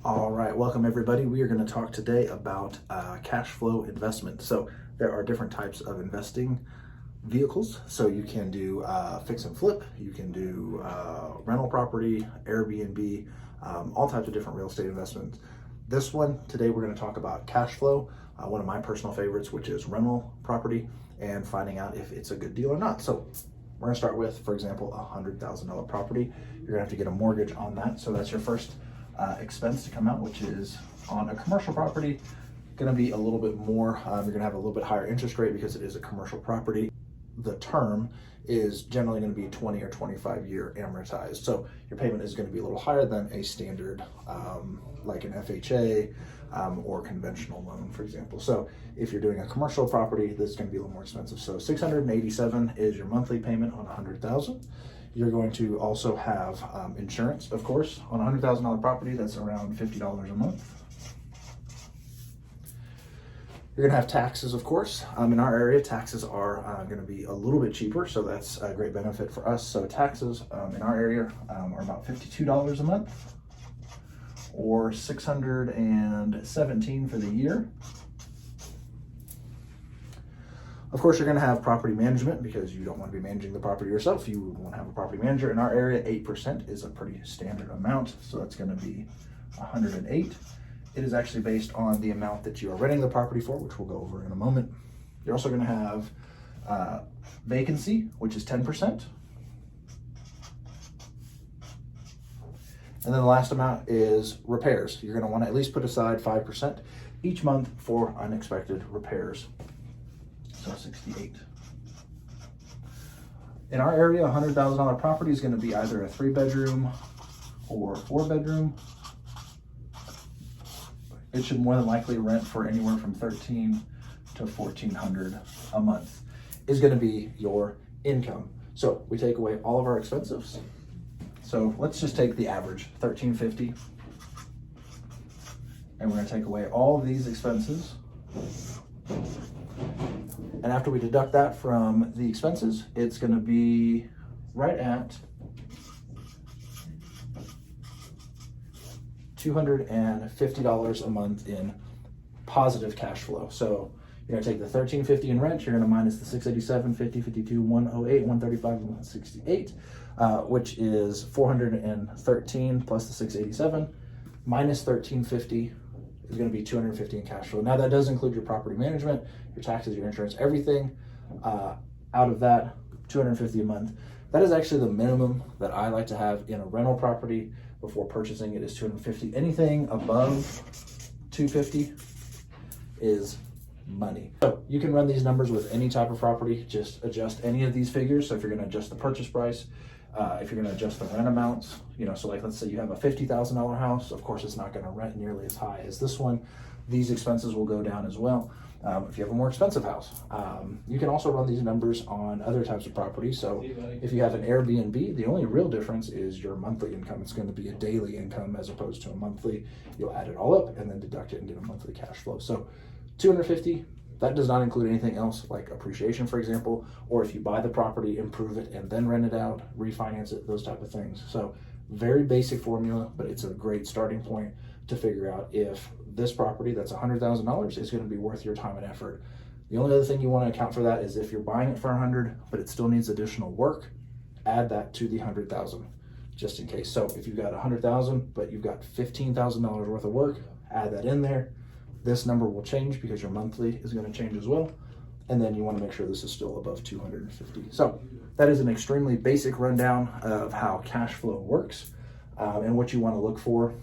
All right, welcome everybody. We are going to talk today about cash flow investment. So there are different types of investing vehicles. So you can do fix and flip, you can do rental property, Airbnb, all types of different real estate investments. This one today we're going to talk about cash flow, one of my personal favorites, which is rental property, and finding out if it's a good deal or not. So we're going to start with, for example, a $100,000 property. You're going to have to get a mortgage on that. So that's your first expense to come out, which is on a commercial property, going to be a little bit more. You're going to have a little bit higher interest rate because it is a commercial property. The term is generally going to be 20 or 25 year amortized. So your payment is going to be a little higher than a standard, like an FHA or conventional loan, for example. So if you're doing a commercial property, this is going to be a little more expensive. So $687 is your monthly payment on $100,000. You're going to also have insurance, of course, on a $100,000 property. That's around $50 a month. You're going to have taxes, of course. In our area, taxes are going to be a little bit cheaper, so that's a great benefit for us. So taxes in our area are about $52 a month, or $617 for the year. Of course, you're going to have property management because you don't want to be managing the property yourself. You want to have a property manager. In our area, 8% is a pretty standard amount, so that's going to be $108. It is actually based on the amount that you are renting the property for, which we'll go over in a moment. You're also going to have vacancy, which is 10%. And then the last amount is repairs. You're going to want to at least put aside 5% each month for unexpected repairs. So 68. In our area, a $100,000 property is going to be either a 3-bedroom or 4-bedroom. It should more than likely rent for anywhere from $1,300 to $1,400 a month is going to be your income. So we take away all of our expenses. So let's just take the average, $1,350, and we're going to take away all of these expenses. And after we deduct that from the expenses, it's going to be right at $250 a month in positive cash flow. So you're going to take the $1,350 in rent, you're going to minus the $687, $50, $52, $108, $135, and $168, which is $413 plus the $687 minus $1,350 is going to be $250 in cash flow. Now that does include your property management, your taxes, your insurance, everything. Out of that, $250 a month. That is actually the minimum that I like to have in a rental property before purchasing it is $250. Anything above $250 is money. So you can run these numbers with any type of property, just adjust any of these figures. So if you're going to adjust the purchase price, if you're going to adjust the rent amounts, so like let's say you have a $50,000 house, of course it's not going to rent nearly as high as this one. These expenses will go down as well. If you have a more expensive house, you can also run these numbers on other types of property. So if you have an Airbnb, the only real difference is your monthly income. It's going to be a daily income as opposed to a monthly. You'll add it all up and then deduct it and get a monthly cash flow. So $250, that does not include anything else like appreciation, for example, or if you buy the property, improve it, and then rent it out, refinance it, those type of things. So very basic formula, but it's a great starting point to figure out if this property that's $100,000 is going to be worth your time and effort. The only other thing you want to account for that is if you're buying it for $100,000, but it still needs additional work, add that to the $100,000 just in case. So if you've got $100,000, but you've got $15,000 worth of work, add that in there. This number will change because your monthly is going to change as well. And then you want to make sure this is still above $250. So that is an extremely basic rundown of how cash flow works. And what you want to look for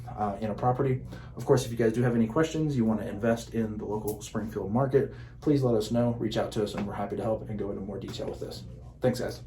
in a property. Of course, if you guys do have any questions, you want to invest in the local Springfield market, please let us know, reach out to us, and we're happy to help and go into more detail with this. Thanks, guys.